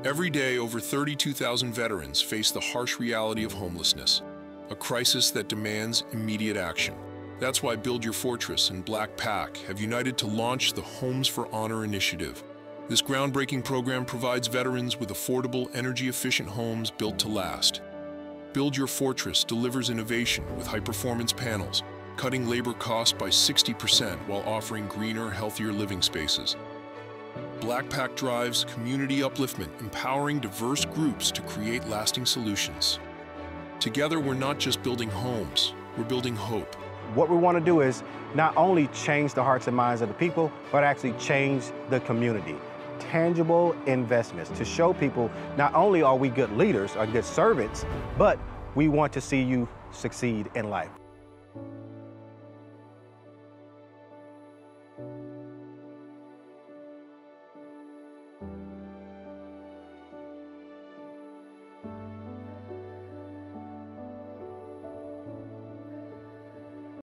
Every day, over 32,000 veterans face the harsh reality of homelessness, a crisis that demands immediate action. That's why Build Your Fortress and Black Pack have united to launch the Homes for Honor initiative. This groundbreaking program provides veterans with affordable, energy-efficient homes built to last. Build Your Fortress delivers innovation with high-performance panels, cutting labor costs by 60% while offering greener, healthier living spaces. Black Pack drives community upliftment, empowering diverse groups to create lasting solutions. Together, we're not just building homes, we're building hope. What we want to do is not only change the hearts and minds of the people, but actually change the community. Tangible investments to show people not only are we good leaders or good servants, but we want to see you succeed in life.